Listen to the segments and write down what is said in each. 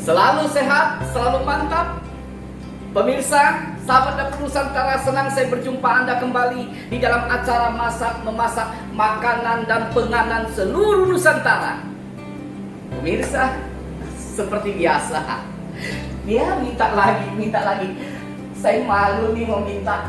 Selalu sehat, selalu mantap. Pemirsa, sahabat dapur Nusantara, senang saya berjumpa Anda kembali di dalam acara memasak makanan dan penganan seluruh Nusantara. Pemirsa, seperti biasa, dia minta lagi. Saya malu nih mau minta.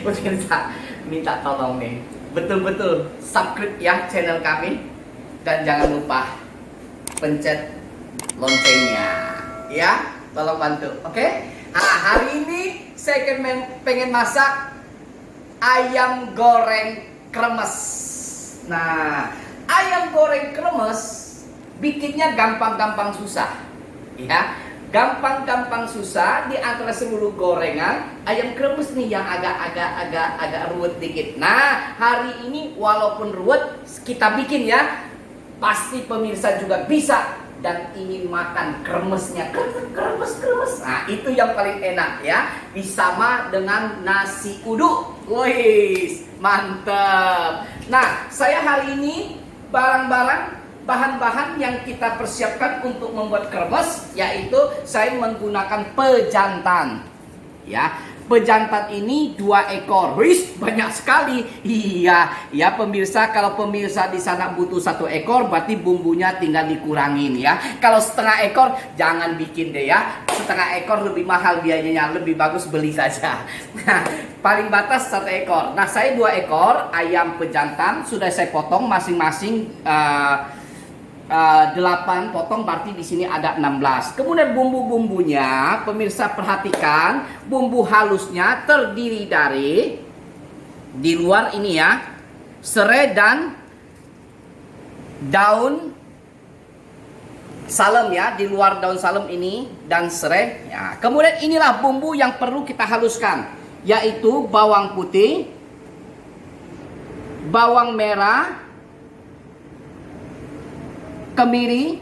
Pemirsa, minta tolong nih. Betul-betul subscribe ya channel kami. Dan jangan lupa pencet loncengnya. Ya, tolong bantu. Oke? Nah, hari ini saya pengen masak ayam goreng kremes. Nah, ayam goreng kremes bikinnya gampang-gampang susah. Ya, gampang-gampang susah di antara seluruh gorengan. Ayam kremes nih yang agak ruwet dikit. Nah, hari ini walaupun ruwet kita bikin ya, pasti pemirsa juga bisa dan ingin makan kremesnya, kremes. Nah, itu yang paling enak ya, bersama dengan nasi uduk. Wih, mantap. Nah, saya hari ini bahan-bahan yang kita persiapkan untuk membuat kremes, yaitu saya menggunakan pejantan. Ya, pejantan ini 2 ekor. Wih, banyak sekali. Iya, ya pemirsa, kalau pemirsa di sana butuh 1 ekor, berarti bumbunya tinggal dikurangin ya. Kalau setengah ekor, jangan bikin deh ya. Setengah ekor lebih mahal biayanya, lebih bagus beli saja. Nah, paling batas 1 ekor. Nah, saya 2 ekor ayam pejantan sudah saya potong masing-masing 8 potong, berarti di sini ada 16. Kemudian bumbu-bumbunya, pemirsa perhatikan, bumbu halusnya terdiri dari, di luar ini ya, serai dan daun salam ya, di luar daun salam ini dan serai ya. Kemudian inilah bumbu yang perlu kita haluskan, yaitu bawang putih, bawang merah, kemiri,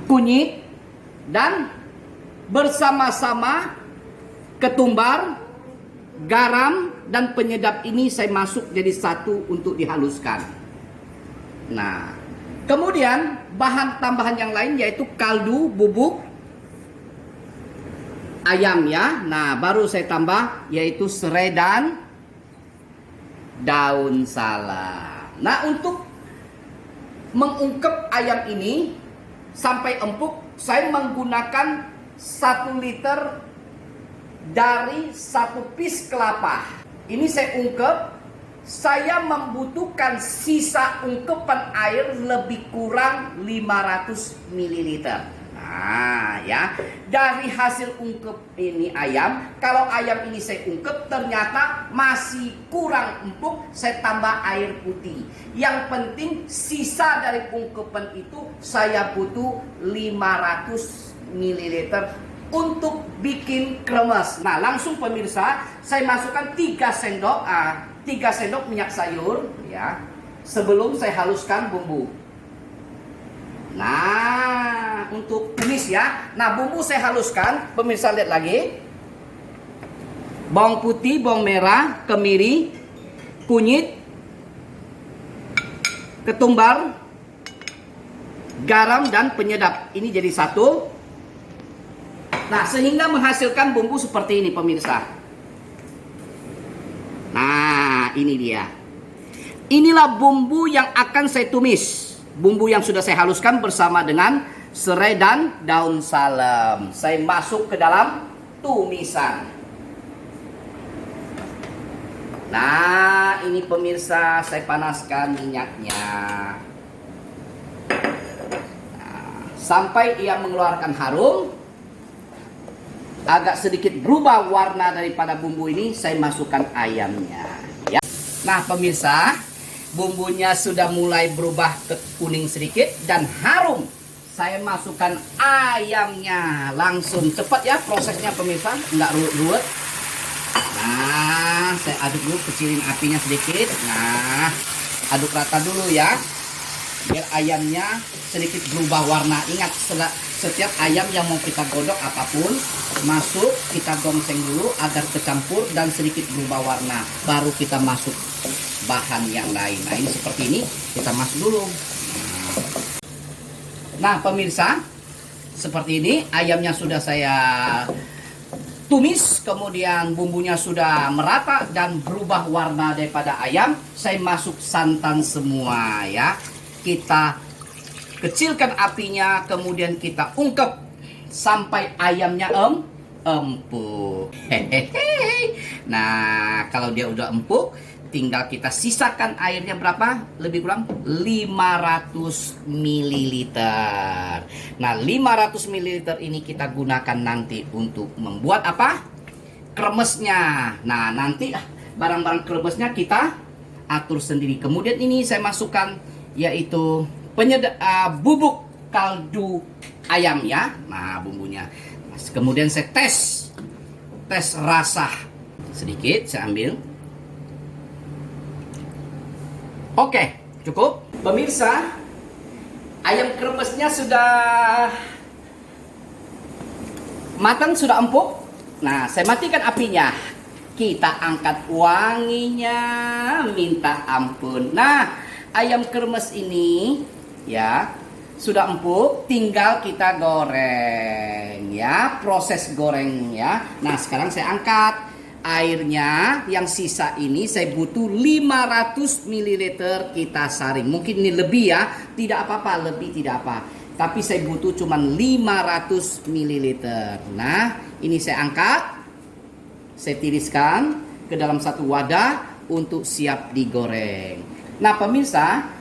kunyit, dan bersama-sama ketumbar, garam, dan penyedap ini saya masuk jadi satu untuk dihaluskan. Nah, kemudian bahan tambahan yang lain yaitu kaldu bubuk ayam ya. Nah, baru saya tambah yaitu serai dan daun salam. Nah, untuk mengungkep ayam ini sampai empuk, saya menggunakan 1 liter dari 1 piece kelapa. Ini saya ungkep. Saya membutuhkan sisa ungkepan air lebih kurang 500 ml. Nah ya, dari hasil ungkep ini ayam, kalau ayam ini saya ungkep ternyata masih kurang empuk, saya tambah air putih. Yang penting sisa dari ungkepan itu saya butuh 500 ml untuk bikin kremes. Nah, langsung pemirsa, saya masukkan 3 sendok minyak sayur ya, sebelum saya haluskan bumbu. Nah, untuk tumis ya. Nah, bumbu saya haluskan, pemirsa lihat lagi. Bawang putih, bawang merah, kemiri, kunyit, ketumbar, garam, dan penyedap. Ini jadi satu. Nah, sehingga menghasilkan bumbu seperti ini pemirsa. Nah, ini dia. Inilah bumbu yang akan saya tumis. Bumbu yang sudah saya haluskan bersama dengan serai dan daun salam. Saya masuk ke dalam tumisan. Nah, ini pemirsa, saya panaskan minyaknya. Nah, sampai ia mengeluarkan harum, agak sedikit berubah warna daripada bumbu ini, saya masukkan ayamnya. Ya. Nah, pemirsa, bumbunya sudah mulai berubah ke kuning sedikit dan harum. Saya masukkan ayamnya. Langsung cepat ya prosesnya pemirsa, nggak ruwet-ruwet. Nah, saya aduk dulu, kecilin apinya sedikit. Nah, aduk rata dulu ya, biar ayamnya sedikit berubah warna. Ingat, setiap ayam yang mau kita godok apapun, masuk kita gongseng dulu agar kecampur dan sedikit berubah warna. Baru kita masuk bahan yang lain. Nah, ini seperti ini, kita masuk dulu. Nah, pemirsa, seperti ini. Ayamnya sudah saya tumis, kemudian bumbunya sudah merata dan berubah warna daripada ayam. Saya masuk santan semua ya. Kita kecilkan apinya, kemudian kita ungkep sampai ayamnya empuk. Hehehe. Nah, kalau dia udah empuk, tinggal kita sisakan airnya berapa? Lebih kurang 500 ml. Nah, 500 ml ini kita gunakan nanti untuk membuat apa? Kremesnya. Nah, nanti barang-barang kremesnya kita atur sendiri. Kemudian ini saya masukkan yaitu bubuk kaldu ayam ya. Nah, bumbunya. Kemudian saya tes rasa. Sedikit saya ambil. Oke, cukup. Pemirsa, ayam kremesnya sudah matang, sudah empuk. Nah, saya matikan apinya. Kita angkat wanginya, minta ampun. Nah, ayam kremes ini ya sudah empuk, tinggal kita goreng ya, proses goreng ya. Nah, sekarang saya angkat. Airnya yang sisa ini saya butuh 500 ml kita saring. Mungkin ini lebih ya, tidak apa-apa, lebih tidak apa. Tapi saya butuh cuma 500 ml. Nah, ini saya angkat. Saya tiriskan ke dalam satu wadah untuk siap digoreng. Nah, pemirsa,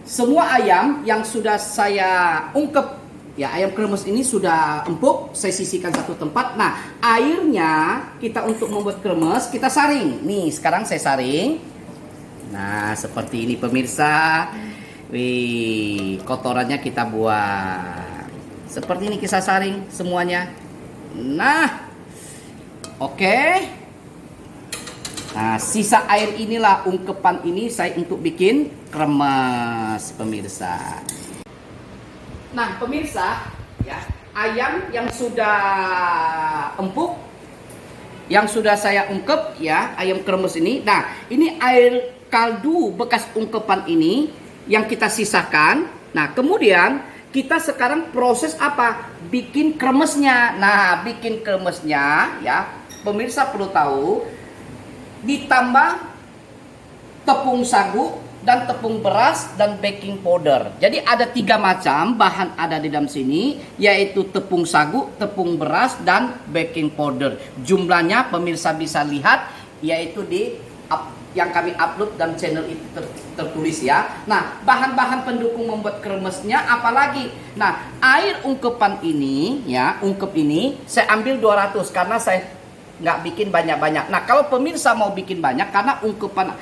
semua ayam yang sudah saya ungkep ya, ayam kremes ini sudah empuk, saya sisihkan satu tempat. Nah, airnya kita untuk membuat kremes kita saring. Nih, sekarang saya saring. Nah, seperti ini pemirsa. Wih, kotorannya kita buang. Seperti ini kita saring semuanya. Nah, oke. Nah, sisa air inilah ungkepan ini saya untuk bikin kremes pemirsa. Nah, pemirsa, ya, ayam yang sudah empuk, yang sudah saya ungkep, ya, ayam kremes ini. Nah, ini air kaldu bekas ungkepan ini yang kita sisakan. Nah, kemudian kita sekarang proses apa? Bikin kremesnya. Nah, bikin kremesnya, ya, pemirsa perlu tahu, ditambah tepung sagu dan tepung beras dan baking powder. Jadi ada 3 macam bahan ada di dalam sini, yaitu tepung sagu, tepung beras dan baking powder. Jumlahnya pemirsa bisa lihat yaitu di yang kami upload dan channel itu tertulis ya. Nah, bahan-bahan pendukung membuat kremesnya apalagi? Nah, air ungkepan ini ya, ungkep ini saya ambil 200 karena saya nggak bikin banyak-banyak. Nah, kalau pemirsa mau bikin banyak, karena ungkepan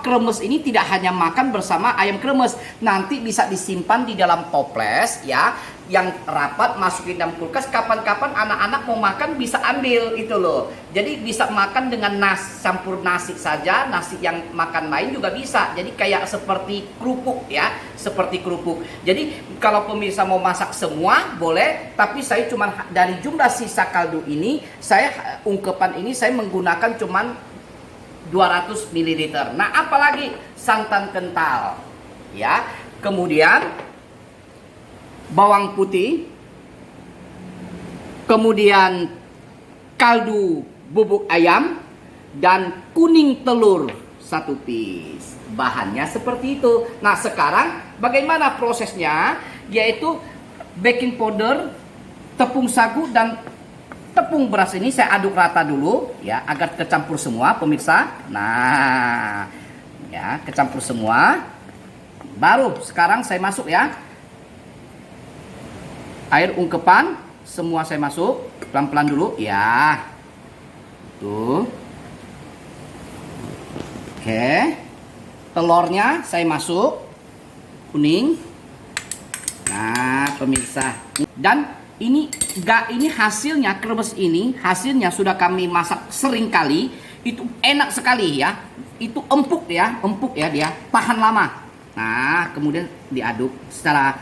kremes ini tidak hanya makan bersama ayam kremes, nanti bisa disimpan di dalam toples ya, yang rapat, masukin dalam kulkas. Kapan-kapan anak-anak mau makan bisa ambil itu loh. Jadi bisa makan dengan campur nasi saja, nasi yang makan lain juga bisa. Jadi kayak seperti kerupuk ya, seperti kerupuk. Jadi kalau pemirsa mau masak semua boleh, tapi saya cuma dari jumlah sisa kaldu ini, saya ungkepan ini saya menggunakan cuman 200 ml. Nah, apalagi santan kental ya. Kemudian bawang putih, kemudian kaldu bubuk ayam, dan kuning telur 1 piece. Bahannya seperti itu. Nah, sekarang bagaimana prosesnya? Yaitu baking powder, tepung sagu dan tepung beras ini saya aduk rata dulu ya, agar kecampur semua pemirsa. Nah, ya, kecampur semua. Baru sekarang saya masuk ya, air ungkepan semua saya masuk pelan-pelan dulu ya. Tuh. Oke. Telurnya saya masuk kuning. Nah, pemirsa. Dan ini hasilnya kremes ini, hasilnya sudah kami masak sering kali. Itu enak sekali ya. Itu empuk ya dia, tahan lama. Nah, kemudian diaduk secara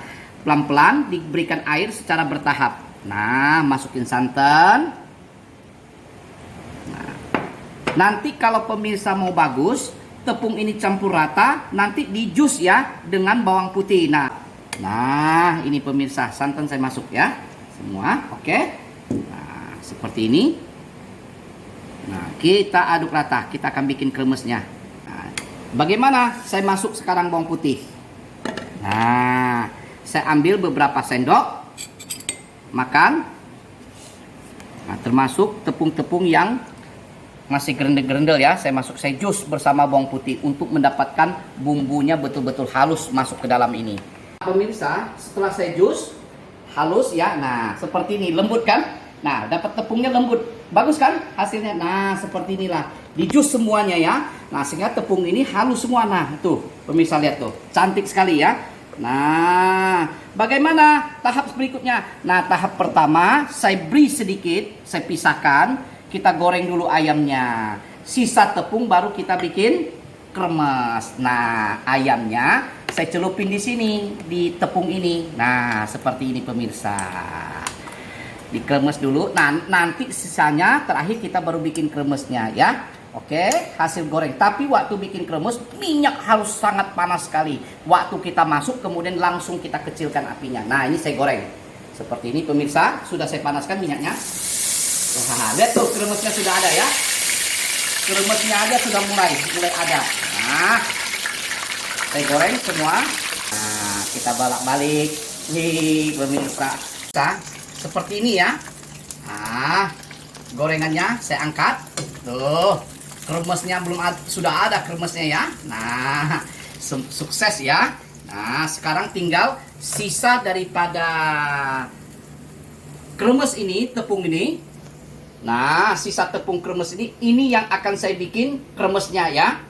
pelan-pelan, diberikan air secara bertahap. Nah, masukin santan. Nah, nanti kalau pemirsa mau bagus, tepung ini campur rata, nanti di jus ya dengan bawang putih. Nah, ini pemirsa, santan saya masuk ya. semua. Oke. Nah, seperti ini. Nah, kita aduk rata. Kita akan bikin kremesnya. Nah, bagaimana saya masuk sekarang bawang putih? Nah, saya ambil beberapa sendok makan. Nah, termasuk tepung-tepung yang masih gerendel-gerendel ya. Saya jus bersama bawang putih untuk mendapatkan bumbunya betul-betul halus masuk ke dalam ini. Pemirsa, setelah saya jus halus ya. Nah, seperti ini, lembut kan? Nah, dapat tepungnya lembut. Bagus kan hasilnya? Nah, seperti inilah. Dijus semuanya ya. Nah, sehingga tepung ini halus semua. Nah, tuh, pemirsa lihat tuh. Cantik sekali ya. Nah, bagaimana tahap berikutnya? Nah, tahap pertama saya beri sedikit, saya pisahkan, kita goreng dulu ayamnya. Sisa tepung baru kita bikin kremes. Nah, ayamnya saya celupin di sini, di tepung ini. Nah, seperti ini pemirsa. Dikremes dulu. Nah, nanti sisanya terakhir kita baru bikin kremesnya ya. Oke, hasil goreng. Tapi waktu bikin kremes, minyak harus sangat panas sekali. Waktu kita masuk, kemudian langsung kita kecilkan apinya. Nah, ini saya goreng. Seperti ini pemirsa, sudah saya panaskan minyaknya. Wah, lihat tuh kremesnya sudah ada ya. Kremesnya aja sudah mulai ada. Nah, saya goreng semua. Nah, kita balak-balik. Nih, pemirsa. Seperti ini ya. Nah, gorengannya saya angkat. Tuh, kremesnya belum ada, sudah ada kremesnya ya. Nah, sukses ya. Nah, sekarang tinggal sisa daripada kremes ini, tepung ini. Nah, sisa tepung kremes ini yang akan saya bikin kremesnya ya.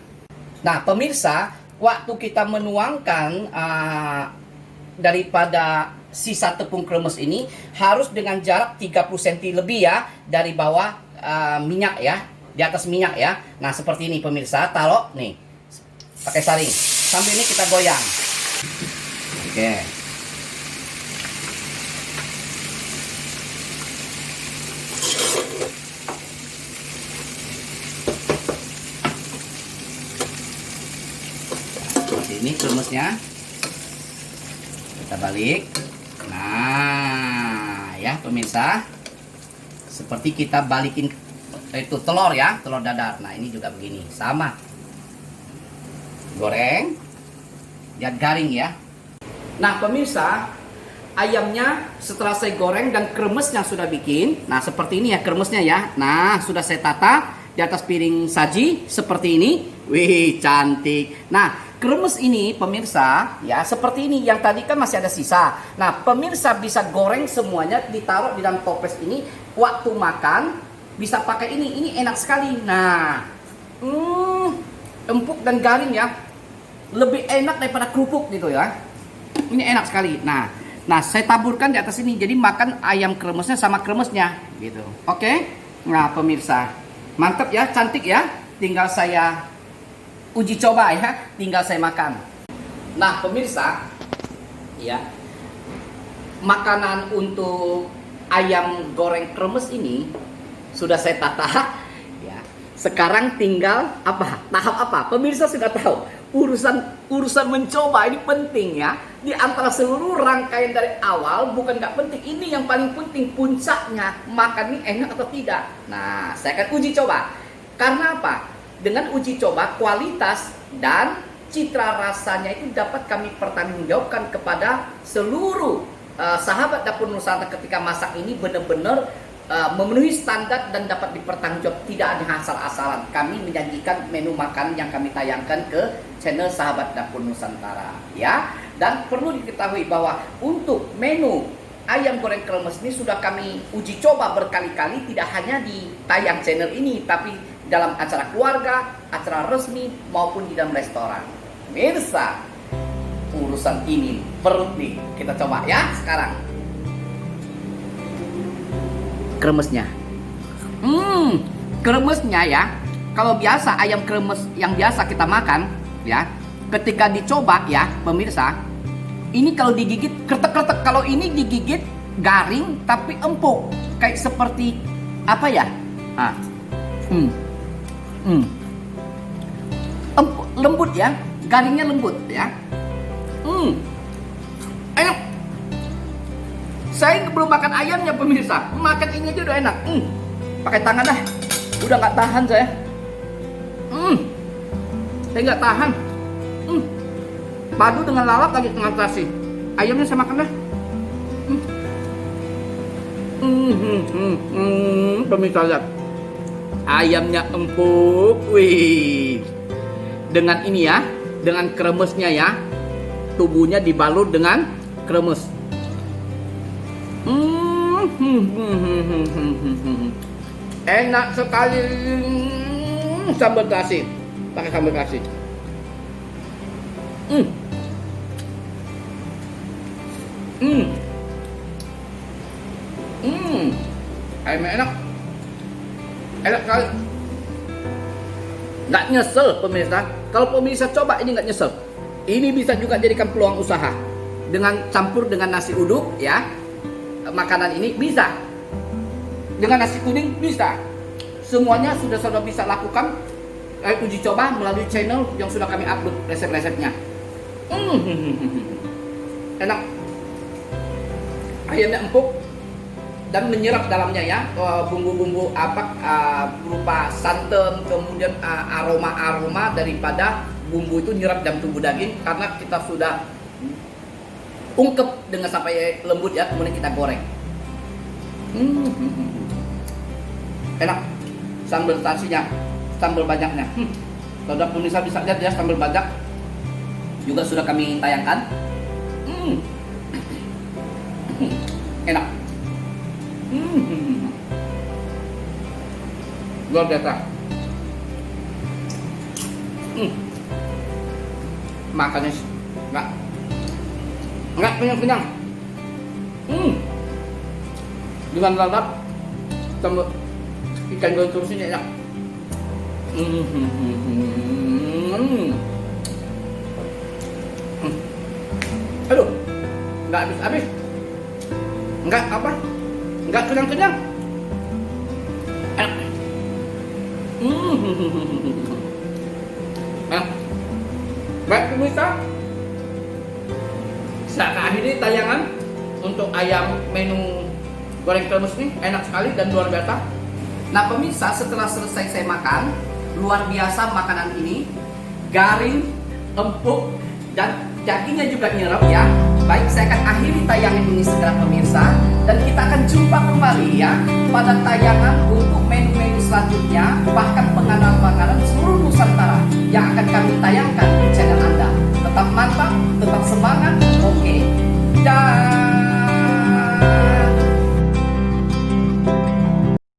Nah, pemirsa, waktu kita menuangkan daripada sisa tepung kremes ini harus dengan jarak 30 cm lebih ya dari bawah minyak ya, di atas minyak ya. Nah, seperti ini pemirsa, taruh nih pakai saring. Sambil ini kita goyang. Oke. Seperti ini kremesnya. Kita balik. Nah, ya pemirsa, seperti kita balikin itu telur ya, telur dadar. Nah, ini juga begini, sama. Goreng, lihat garing ya. Nah, pemirsa, ayamnya setelah saya goreng dan kremesnya sudah bikin. Nah, seperti ini ya kremesnya ya. Nah, sudah saya tata di atas piring saji seperti ini. Wih, cantik. Nah, kremes ini pemirsa ya seperti ini, yang tadi kan masih ada sisa. Nah, pemirsa bisa goreng semuanya, ditaruh di dalam toples ini. Waktu makan bisa pakai ini enak sekali. Nah, empuk dan garing ya, lebih enak daripada kerupuk gitu ya. Ini enak sekali. Nah, saya taburkan di atas ini, jadi makan ayam kremesnya sama kremesnya gitu. Oke. Nah, pemirsa, mantap ya, cantik ya. Tinggal saya uji coba ya, tinggal saya makan. Nah, pemirsa, ya, makanan untuk ayam goreng kremes ini sudah saya tata ya. Sekarang tinggal apa? Tahap apa? Pemirsa sudah tahu. Urusan mencoba ini penting ya. Di antara seluruh rangkaian dari awal bukan nggak penting. Ini yang paling penting, puncaknya makan ini enak atau tidak. Nah, saya akan uji coba. Karena apa? Dengan uji coba, kualitas dan citra rasanya itu dapat kami pertanggungjawabkan kepada seluruh sahabat dapur Nusantara ketika masak ini benar-benar memenuhi standar dan dapat dipertanggungjawab, tidak ada asal-asalan. Kami menjanjikan menu makan yang kami tayangkan ke channel Sahabat Dapur Nusantara ya. Dan perlu diketahui bahwa untuk menu ayam goreng kremes ini sudah kami uji coba berkali-kali, tidak hanya di tayang channel ini, tapi dalam acara keluarga, acara resmi, maupun di dalam restoran. Mirsa, urusan ini perut nih, kita coba ya sekarang. Kremesnya, kremesnya ya. Kalau biasa ayam kremes yang biasa kita makan ya, ketika dicoba ya pemirsa, ini kalau digigit kretek-kretek. Kalau ini digigit garing tapi empuk, kayak seperti apa ya? Lembut ya, garingnya lembut ya. Enak. Saya belum makan ayamnya pemirsa, makan ini aja udah enak. Pakai tangan dah, udah nggak tahan saya. Saya nggak tahan. Padu dengan lalap lagi dengan terasi. Ayamnya saya makan dah. Pemirsa lihat, ayamnya empuk, wih. Dengan ini ya, dengan kremesnya ya, tubuhnya dibalut dengan kremes. Enak sekali. Sambal terasi, pakai sambal terasi. Ayamnya enak. Enak sekali. Nggak nyesel pemirsa. Kalau pemirsa coba ini nggak nyesel. Ini bisa juga jadikan peluang usaha. Dengan campur dengan nasi uduk ya. Makanan ini bisa. Dengan nasi kuning bisa. Semuanya sudah bisa lakukan. Uji coba melalui channel yang sudah kami upload resep-resepnya. Enak. Ayamnya empuk dan menyerap dalamnya ya, bumbu-bumbu berupa santan, kemudian aroma-aroma daripada bumbu itu nyerap dalam tubuh daging karena kita sudah ungkep dengan sampai lembut ya, kemudian kita goreng. Enak. Sambal terasinya, sambal banyaknya. Saudara pemirsa bisa lihat ya, sambal banyak juga sudah kami tayangkan. Enak. Luar biasa. Makannya enggak kenyang-kenyang. Dengan lalap sama ikan goreng terusnya enak. Aduh, enggak habis-habis. Enggak apa? Enggak kenyang-kenyang. Enak. Baik pemirsa, saya akhiri tayangan untuk ayam menu goreng kremes ini enak sekali dan luar biasa. Nah pemirsa, setelah selesai saya makan, luar biasa makanan ini, garing, empuk, dan dagingnya juga nyerap ya. Baik, saya akan akhiri tayangan ini segera pemirsa, dan kita akan jumpa kembali ya pada tayangan untuk menu-menu selanjutnya, bahkan penganan-penganan seluruh Nusantara yang akan kami tayangkan di channel Anda. Tetap mantap, tetap semangat, oke.